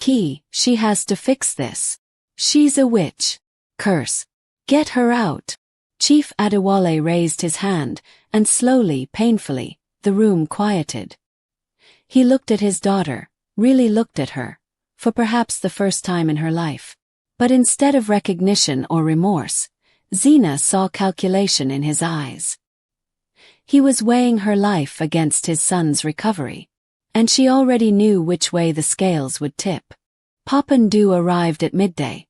She has to fix this. She's a witch. Curse. Get her out. Chief Adewale raised his hand, and slowly, painfully, the room quieted. He looked at his daughter, really looked at her, for perhaps the first time in her life. But instead of recognition or remorse, Zina saw calculation in his eyes. He was weighing her life against his son's recovery, and she already knew which way the scales would tip. Papandu arrived at midday,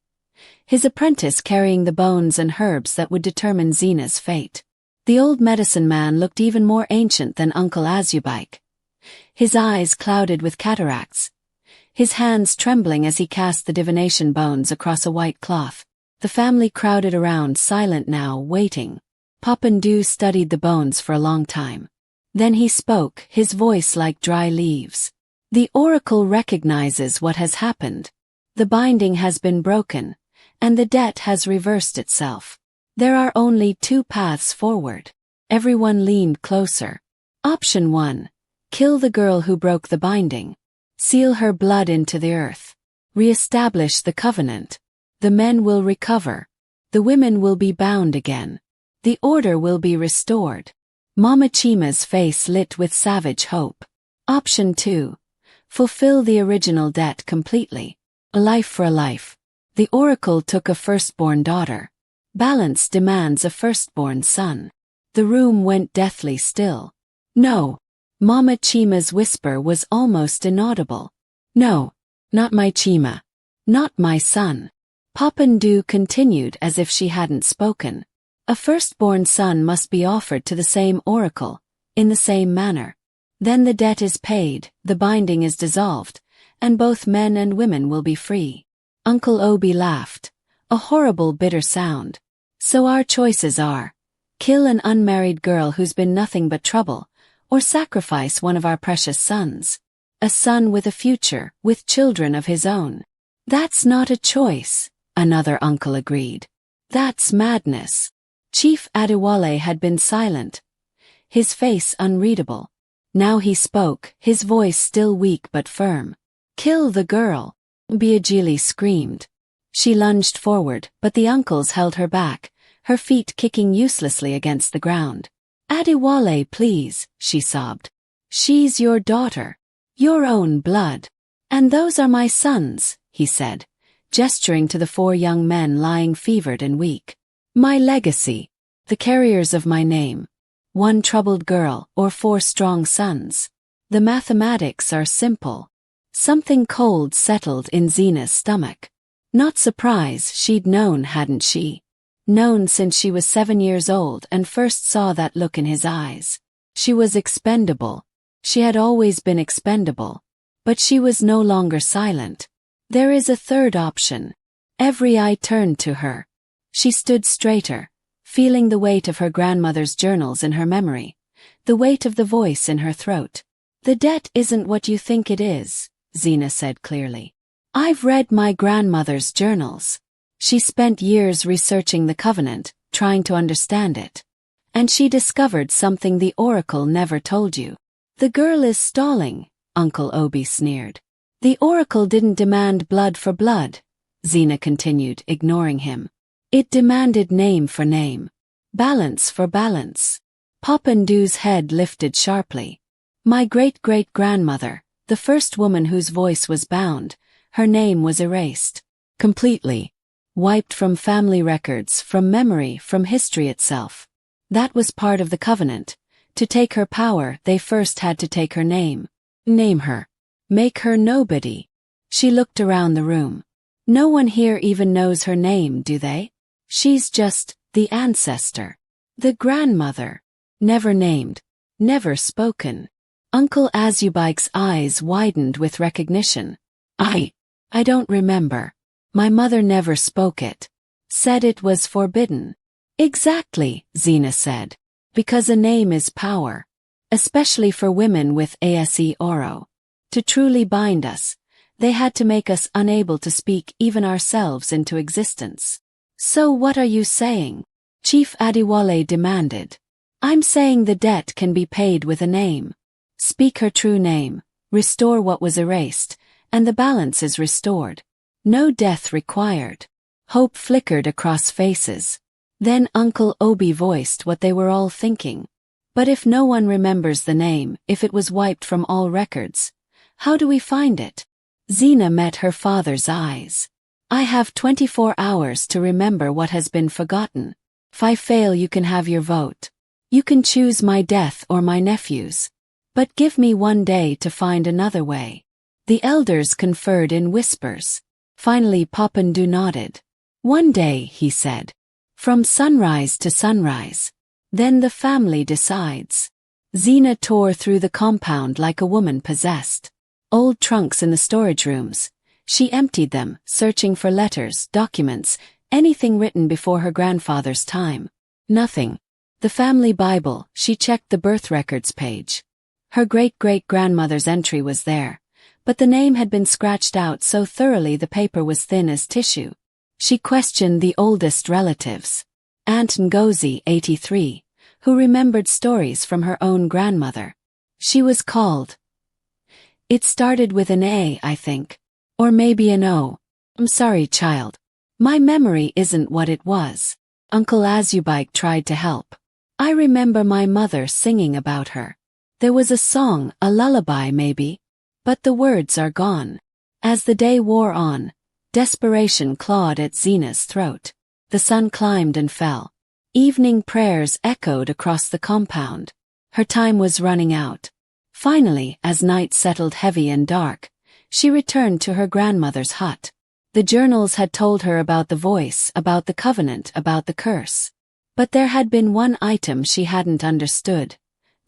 his apprentice carrying the bones and herbs that would determine Zina's fate. The old medicine man looked even more ancient than Uncle Azubike. His eyes clouded with cataracts, his hands trembling as he cast the divination bones across a white cloth. The family crowded around, silent now, waiting. Papandu studied the bones for a long time. Then he spoke, his voice like dry leaves. The oracle recognizes what has happened. The binding has been broken, and the debt has reversed itself. There are only two paths forward. Everyone leaned closer. Option 1. Kill the girl who broke the binding. Seal her blood into the earth. Re-establish the covenant. The men will recover. The women will be bound again. The order will be restored. Mama Chima's face lit with savage hope. Option 2. Fulfill the original debt completely. A life for a life. The oracle took a firstborn daughter. Balance demands a firstborn son. The room went deathly still. No. Mama Chima's whisper was almost inaudible. No. Not my Chima. Not my son. Papandu continued as if she hadn't spoken. A firstborn son must be offered to the same oracle, in the same manner. Then the debt is paid, the binding is dissolved, and both men and women will be free. Uncle Obi laughed, a horrible bitter sound. So our choices are: kill an unmarried girl who's been nothing but trouble, or sacrifice one of our precious sons. A son with a future, with children of his own. That's not a choice, another uncle agreed. That's madness. Chief Adewale had been silent, his face unreadable. Now he spoke, his voice still weak but firm. Kill the girl. Biagili screamed. She lunged forward, but the uncles held her back, her feet kicking uselessly against the ground. Adewale, please, she sobbed. She's your daughter. Your own blood. And those are my sons, he said, gesturing to the 4 young men lying fevered and weak. My legacy. The carriers of my name. 1 troubled girl or 4 strong sons. The mathematics are simple. Something cold settled in Zina's stomach. Not surprise, she'd known, hadn't she? Known since she was 7 years old and first saw that look in his eyes. She was expendable. She had always been expendable. But she was no longer silent. There is a third option. Every eye turned to her. She stood straighter, feeling the weight of her grandmother's journals in her memory, the weight of the voice in her throat. The debt isn't what you think it is, Zina said clearly. I've read my grandmother's journals. She spent years researching the covenant, trying to understand it. And she discovered something the oracle never told you. The girl is stalling, Uncle Obi sneered. The oracle didn't demand blood for blood, Zina continued, ignoring him. It demanded name for name. Balance for balance. Papandu's head lifted sharply. My great-great-grandmother, the first woman whose voice was bound, her name was erased. Completely. Wiped from family records, from memory, from history itself. That was part of the covenant. To take her power, they first had to take her name. Name her. Make her nobody. She looked around the room. No one here even knows her name, do they? She's just the ancestor. The grandmother. Never named. Never spoken. Uncle Azubike's eyes widened with recognition. I don't remember. My mother never spoke it. Said it was forbidden. Exactly, Zina said. Because a name is power. Especially for women with ASE Oro. To truly bind us, they had to make us unable to speak even ourselves into existence. So what are you saying? Chief Adewale demanded. I'm saying the debt can be paid with a name. Speak her true name, restore what was erased, and the balance is restored. No death required. Hope flickered across faces. Then Uncle Obi voiced what they were all thinking. But if no one remembers the name, if it was wiped from all records, how do we find it? Zina met her father's eyes. I have 24 hours to remember what has been forgotten. If I fail, you can have your vote. You can choose my death or my nephew's. But give me one day to find another way. The elders conferred in whispers. Finally Papandu nodded. One day, he said. From sunrise to sunrise. Then the family decides. Zina tore through the compound like a woman possessed. Old trunks in the storage rooms. She emptied them, searching for letters, documents, anything written before her grandfather's time. Nothing. The family Bible, she checked the birth records page. Her great-great-grandmother's entry was there, but the name had been scratched out so thoroughly the paper was thin as tissue. She questioned the oldest relatives. Aunt Ngozi, 83, who remembered stories from her own grandmother. She was called. It started with an A, I think. Or maybe an O. I'm sorry, child. My memory isn't what it was. Uncle Azubike tried to help. I remember my mother singing about her. There was a song, a lullaby maybe. But the words are gone. As the day wore on, desperation clawed at Zina's throat. The sun climbed and fell. Evening prayers echoed across the compound. Her time was running out. Finally, as night settled heavy and dark, she returned to her grandmother's hut. The journals had told her about the voice, about the covenant, about the curse. But there had been one item she hadn't understood.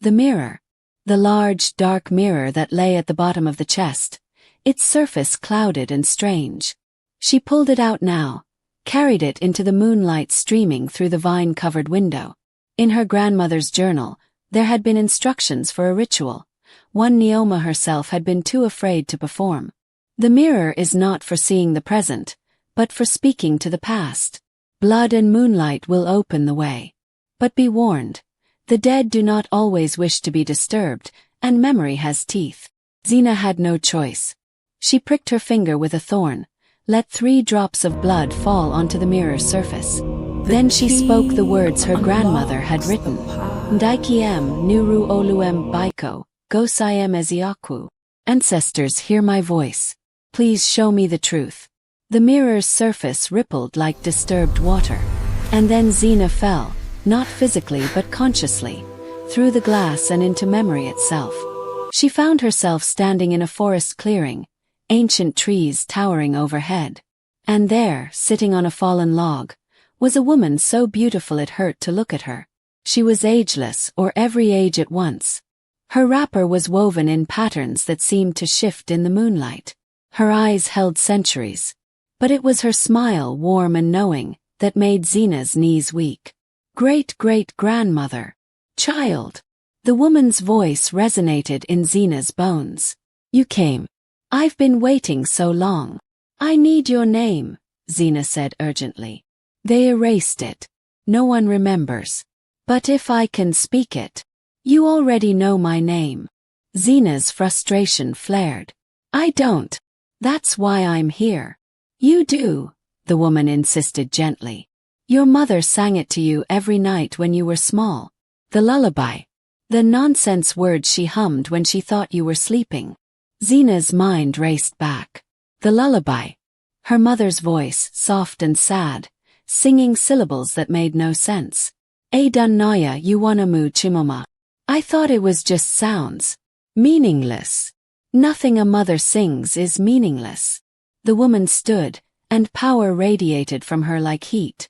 The mirror. The large, dark mirror that lay at the bottom of the chest. Its surface clouded and strange. She pulled it out now, carried it into the moonlight streaming through the vine-covered window. In her grandmother's journal, there had been instructions for a ritual. One Neoma herself had been too afraid to perform. The mirror is not for seeing the present, but for speaking to the past. Blood and moonlight will open the way. But be warned, the dead do not always wish to be disturbed, and memory has teeth. Zina had no choice. She pricked her finger with a thorn, let 3 drops of blood fall onto the mirror's surface. Then she spoke the words her grandmother had written. Ndaikiem Nuru Oluem Baiko, Gosayem Eziaku. Ancestors, hear my voice. Please show me the truth. The mirror's surface rippled like disturbed water. And then Zina fell, not physically but consciously, through the glass and into memory itself. She found herself standing in a forest clearing, ancient trees towering overhead. And there, sitting on a fallen log, was a woman so beautiful it hurt to look at her. She was ageless, or every age at once. Her wrapper was woven in patterns that seemed to shift in the moonlight. Her eyes held centuries. But it was her smile, warm and knowing, that made Zina's knees weak. Great-great-grandmother. Child. The woman's voice resonated in Zina's bones. You came. I've been waiting so long. I need your name, Zina said urgently. They erased it. No one remembers. But if I can speak it. You already know my name. Zina's frustration flared. I don't. That's why I'm here. You do, the woman insisted gently. Your mother sang it to you every night when you were small. The lullaby. The nonsense words she hummed when she thought you were sleeping. Zina's mind raced back. The lullaby. Her mother's voice, soft and sad, singing syllables that made no sense. Adunnaya Yuwanamu Chimoma. I thought it was just sounds. Meaningless. Nothing a mother sings is meaningless. The woman stood, and power radiated from her like heat.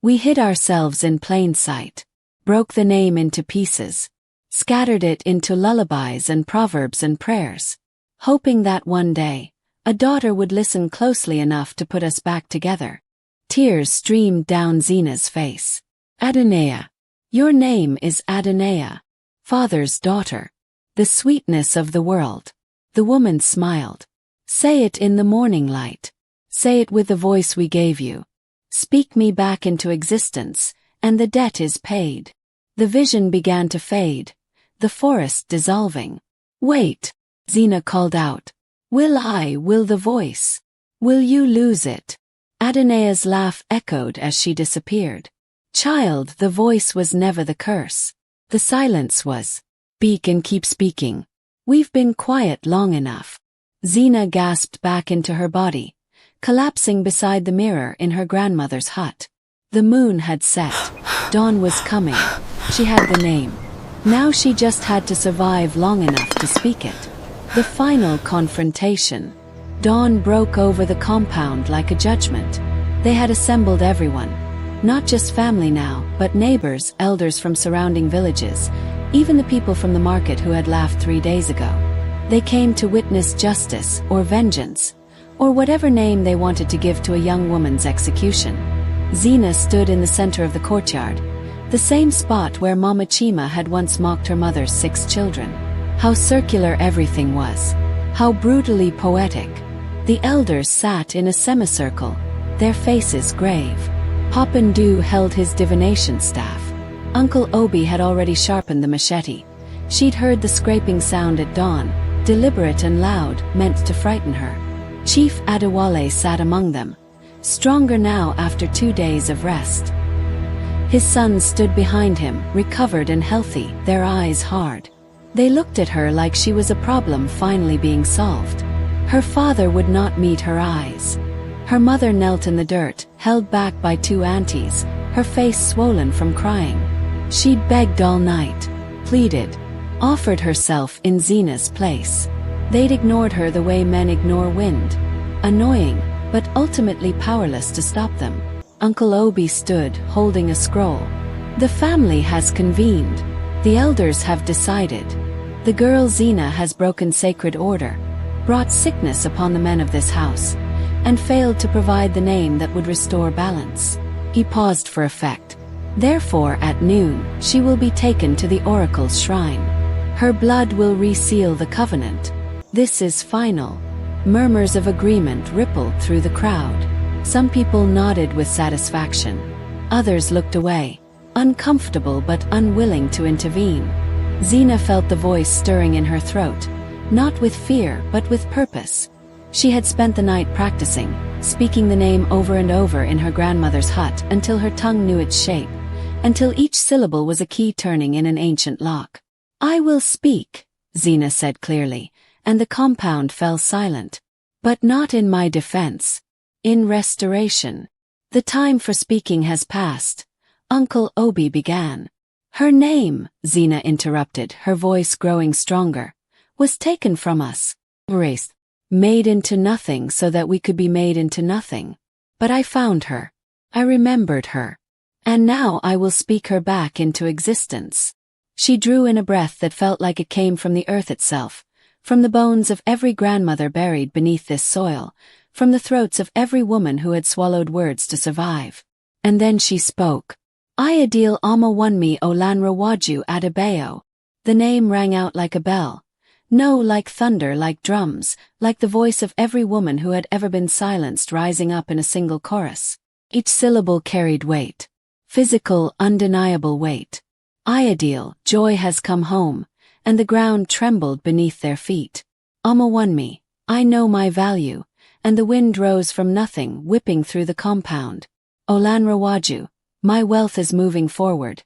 We hid ourselves in plain sight, broke the name into pieces, scattered it into lullabies and proverbs and prayers, hoping that one day, a daughter would listen closely enough to put us back together. Tears streamed down Zina's face. Adonea. Your name is Adonea. Father's daughter. The sweetness of the world. The woman smiled. Say it in the morning light. Say it with the voice we gave you. Speak me back into existence, and the debt is paid. The vision began to fade, the forest dissolving. Wait, Zina called out. Will the voice? Will you lose it? Adonai's laugh echoed as she disappeared. Child, the voice was never the curse. The silence was. Speak and keep speaking. We've been quiet long enough. Zina gasped back into her body, collapsing beside the mirror in her grandmother's hut. The moon had set. Dawn was coming. She had the name. Now she just had to survive long enough to speak it. The final confrontation. Dawn broke over the compound like a judgment. They had assembled everyone. Not just family now, but neighbors, elders from surrounding villages, even the people from the market who had laughed 3 days ago. They came to witness justice, or vengeance, or whatever name they wanted to give to a young woman's execution. Zina stood in the center of the courtyard, the same spot where Mama Chima had once mocked her mother's 6 children. How circular everything was. How brutally poetic. The elders sat in a semicircle, their faces grave. Papandu held his divination staff. Uncle Obi had already sharpened the machete. She'd heard the scraping sound at dawn, deliberate and loud, meant to frighten her. Chief Adewale sat among them, stronger now after 2 days of rest. His sons stood behind him, recovered and healthy, their eyes hard. They looked at her like she was a problem finally being solved. Her father would not meet her eyes. Her mother knelt in the dirt, held back by 2 aunties, her face swollen from crying. She'd begged all night, pleaded, offered herself in Zina's place. They'd ignored her the way men ignore wind. Annoying, but ultimately powerless to stop them. Uncle Obi stood, holding a scroll. The family has convened. The elders have decided. The girl Zina has broken sacred order, brought sickness upon the men of this house, and failed to provide the name that would restore balance. He paused for effect. Therefore, at noon, she will be taken to the oracle's shrine. Her blood will reseal the covenant. This is final. Murmurs of agreement rippled through the crowd. Some people nodded with satisfaction. Others looked away, uncomfortable but unwilling to intervene. Zina felt the voice stirring in her throat, not with fear but with purpose. She had spent the night practicing, speaking the name over and over in her grandmother's hut until her tongue knew its shape, until each syllable was a key turning in an ancient lock. I will speak, Zina said clearly, and the compound fell silent. But not in my defense. In restoration. The time for speaking has passed. Uncle Obi began. Her name, Zina interrupted, her voice growing stronger, was taken from us. Erased. Made into nothing so that we could be made into nothing. But I found her. I remembered her. And now I will speak her back into existence. She drew in a breath that felt like it came from the earth itself, from the bones of every grandmother buried beneath this soil, from the throats of every woman who had swallowed words to survive. And then she spoke. Ayadil Ama Wunmi Olanrawaju Adebayo. The name rang out like a bell. No, like thunder, like drums, like the voice of every woman who had ever been silenced rising up in a single chorus. Each syllable carried weight. Physical, undeniable weight. Ayadil, joy has come home, and the ground trembled beneath their feet. Ama Wunmi, I know my value, and the wind rose from nothing, whipping through the compound. Olanrawaju, my wealth is moving forward,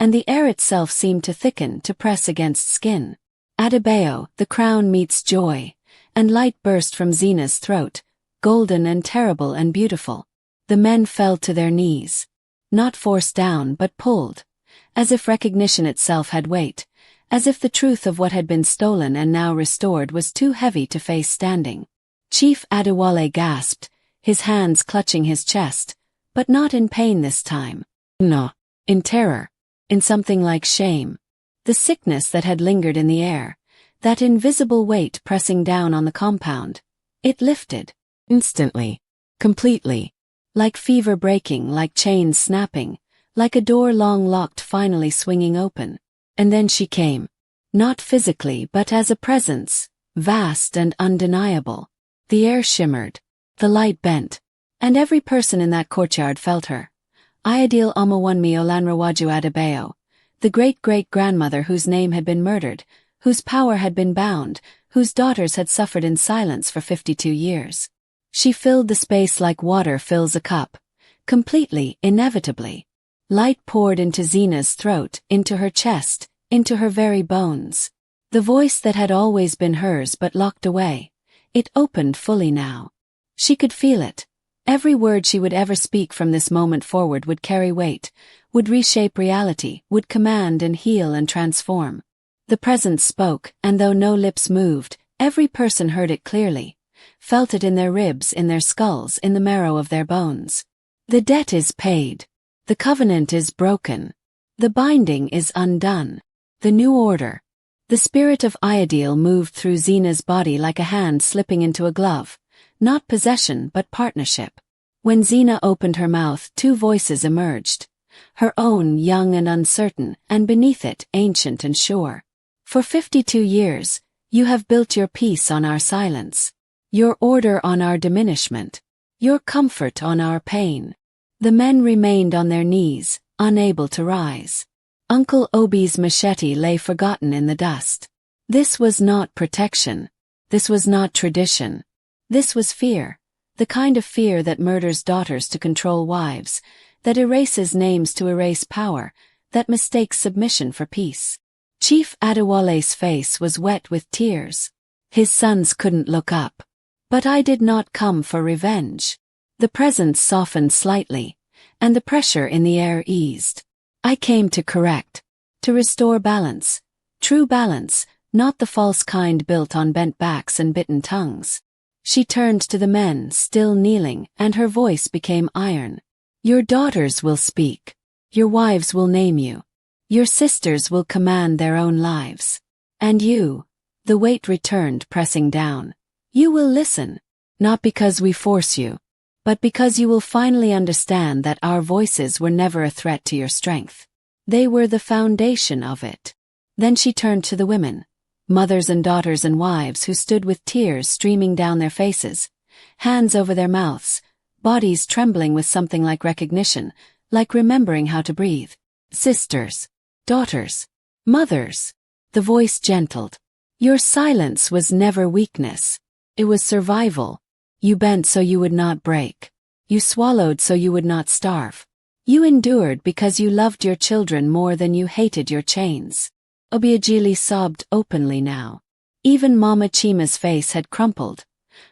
and the air itself seemed to thicken, to press against skin. Adebayo, the crown meets joy, and light burst from Zina's throat, golden and terrible and beautiful. The men fell to their knees. Not forced down but pulled, as if recognition itself had weight, as if the truth of what had been stolen and now restored was too heavy to face standing. Chief Adewale gasped, his hands clutching his chest, but not in pain this time. No, in terror, in something like shame. The sickness that had lingered in the air, that invisible weight pressing down on the compound, it lifted. Instantly. Completely. Like fever breaking, like chains snapping, like a door long locked finally swinging open. And then she came. Not physically but as a presence, vast and undeniable. The air shimmered. The light bent. And every person in that courtyard felt her. Ayadil Ama Wunmi Olanrawaju Adebayo, the great-great-grandmother whose name had been murdered, whose power had been bound, whose daughters had suffered in silence for 52 years. She filled the space like water fills a cup, completely, inevitably. Light poured into Zina's throat, into her chest, into her very bones. The voice that had always been hers but locked away, it opened fully now. She could feel it. Every word she would ever speak from this moment forward would carry weight, would reshape reality, would command and heal and transform. The presence spoke, and though no lips moved, every person heard it clearly, felt it in their ribs, in their skulls, in the marrow of their bones. The debt is paid. The covenant is broken. The binding is undone. The new order. The spirit of Ideal moved through Zina's body like a hand slipping into a glove, not possession but partnership. When Zina opened her mouth, two voices emerged. Her own, young and uncertain, and beneath it, ancient and sure. For 52 years, you have built your peace on our silence, your order on our diminishment, your comfort on our pain. The men remained on their knees, unable to rise. Uncle Obi's machete lay forgotten in the dust. This was not protection. This was not tradition. This was fear. The kind of fear that murders daughters to control wives, that erases names to erase power, that mistakes submission for peace. Chief Adewale's face was wet with tears. His sons couldn't look up. But I did not come for revenge. The presence softened slightly, and the pressure in the air eased. I came to correct, to restore balance, true balance, not the false kind built on bent backs and bitten tongues. She turned to the men, still kneeling, and her voice became iron. Your daughters will speak. Your wives will name you. Your sisters will command their own lives. And you, the weight returned, pressing down. You will listen, not because we force you, but because you will finally understand that our voices were never a threat to your strength. They were the foundation of it. Then she turned to the women, mothers and daughters and wives who stood with tears streaming down their faces, hands over their mouths, bodies trembling with something like recognition, like remembering how to breathe. Sisters, daughters, mothers. The voice gentled. Your silence was never weakness. It was survival. You bent so you would not break. You swallowed so you would not starve. You endured because you loved your children more than you hated your chains. Obiageli sobbed openly now. Even Mama Chima's face had crumpled,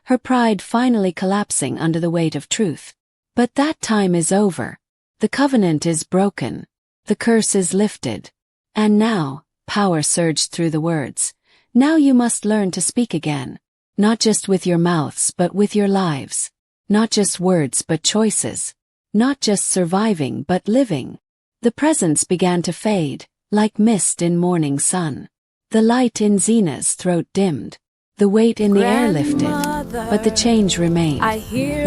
her pride finally collapsing under the weight of truth. But that time is over. The covenant is broken. The curse is lifted. And now, power surged through the words. Now you must learn to speak again. Not just with your mouths but with your lives. Not just words but choices. Not just surviving but living. The presence began to fade, like mist in morning sun. The light in Zina's throat dimmed. The weight in the air lifted, but the change remained.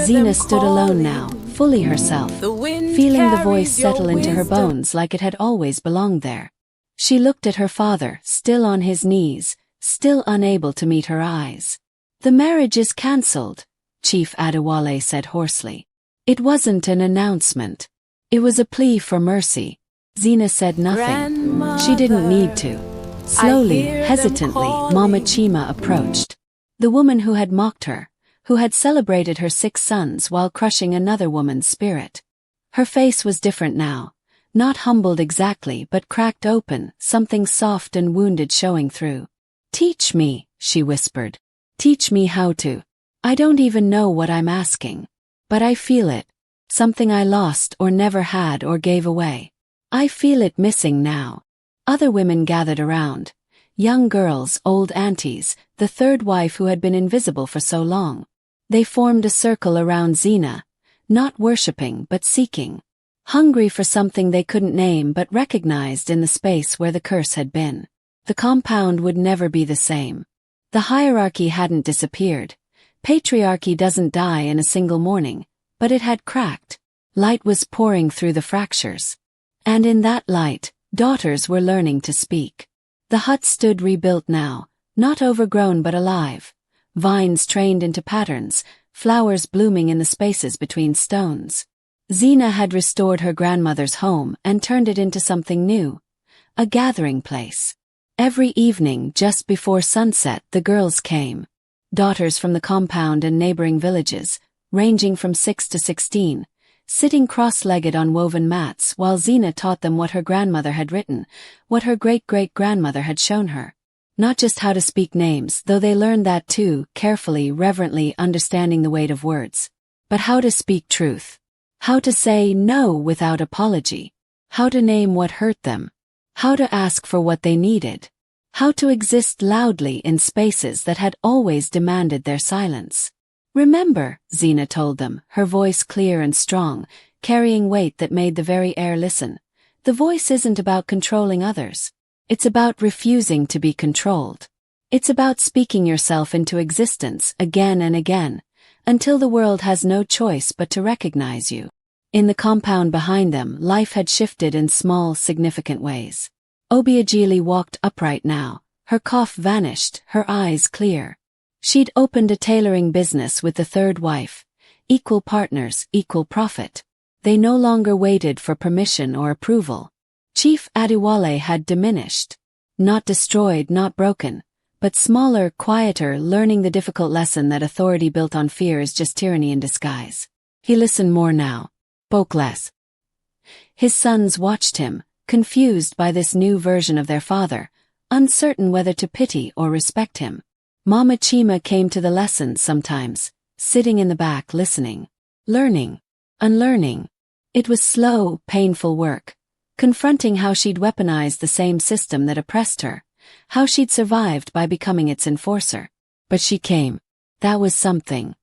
Zina stood alone now, fully herself, feeling the voice settle into her bones like it had always belonged there. She looked at her father, still on his knees, still unable to meet her eyes. The marriage is cancelled, Chief Adewale said hoarsely. It wasn't an announcement. It was a plea for mercy. Zina said nothing. She didn't need to. Slowly, hesitantly, Mama Chima approached. The woman who had mocked her, who had celebrated her 6 sons while crushing another woman's spirit. Her face was different now, not humbled exactly but cracked open, something soft and wounded showing through. Teach me, she whispered. Teach me how to. I don't even know what I'm asking. But I feel it. Something I lost or never had or gave away. I feel it missing now. Other women gathered around. Young girls, old aunties, the third wife who had been invisible for so long. They formed a circle around Zina, not worshipping but seeking. Hungry for something they couldn't name but recognized in the space where the curse had been. The compound would never be the same. The hierarchy hadn't disappeared. Patriarchy doesn't die in a single morning, but it had cracked. Light was pouring through the fractures. And in that light, daughters were learning to speak. The hut stood rebuilt now, not overgrown but alive. Vines trained into patterns, flowers blooming in the spaces between stones. Zina had restored her grandmother's home and turned it into something new. A gathering place. Every evening just before sunset the girls came. Daughters from the compound and neighboring villages, ranging from 6 to 16, sitting cross-legged on woven mats while Zina taught them what her grandmother had written, what her great-great-grandmother had shown her. Not just how to speak names, though they learned that too, carefully, reverently understanding the weight of words, but how to speak truth. How to say no without apology. How to name what hurt them. How to ask for what they needed. How to exist loudly in spaces that had always demanded their silence. Remember, Zina told them, her voice clear and strong, carrying weight that made the very air listen. The voice isn't about controlling others. It's about refusing to be controlled. It's about speaking yourself into existence again and again, until the world has no choice but to recognize you. In the compound behind them, life had shifted in small, significant ways. Obiageli walked upright now, her cough vanished, her eyes clear. She'd opened a tailoring business with the third wife. Equal partners, equal profit. They no longer waited for permission or approval. Chief Adewale had diminished. Not destroyed, not broken, but smaller, quieter, learning the difficult lesson that authority built on fear is just tyranny in disguise. He listened more now. Spoke less. His sons watched him, confused by this new version of their father, uncertain whether to pity or respect him. Mama Chima came to the lessons sometimes, sitting in the back listening, learning, unlearning. It was slow, painful work, confronting how she'd weaponized the same system that oppressed her, how she'd survived by becoming its enforcer. But she came. That was something.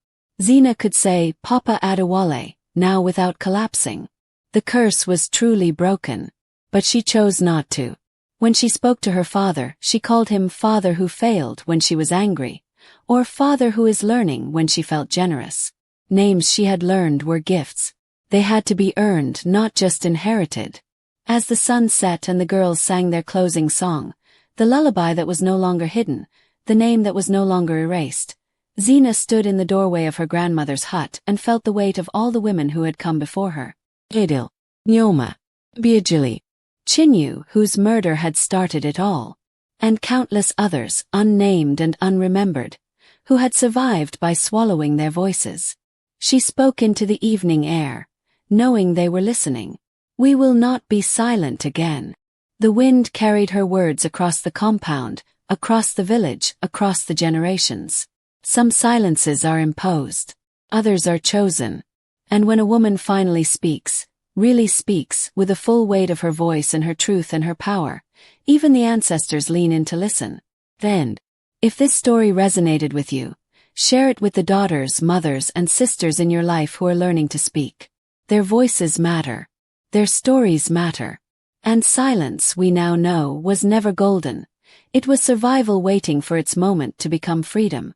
Zina could say, Papa Adewale, now without collapsing. The curse was truly broken. But she chose not to. When she spoke to her father, she called him father who failed when she was angry, or father who is learning when she felt generous. Names she had learned were gifts. They had to be earned, not just inherited. As the sun set and the girls sang their closing song, the lullaby that was no longer hidden, the name that was no longer erased, Zina stood in the doorway of her grandmother's hut and felt the weight of all the women who had come before her. Edil, Nyoma, Biagili, Chinyu, whose murder had started it all, and countless others, unnamed and unremembered, who had survived by swallowing their voices. She spoke into the evening air, knowing they were listening. We will not be silent again. The wind carried her words across the compound, across the village, across the generations. Some silences are imposed, others are chosen. And when a woman finally speaks, really speaks, with the full weight of her voice and her truth and her power, even the ancestors lean in to listen. Then, if this story resonated with you, share it with the daughters, mothers, and sisters in your life who are learning to speak. Their voices matter. Their stories matter. And silence, we now know, was never golden. It was survival waiting for its moment to become freedom.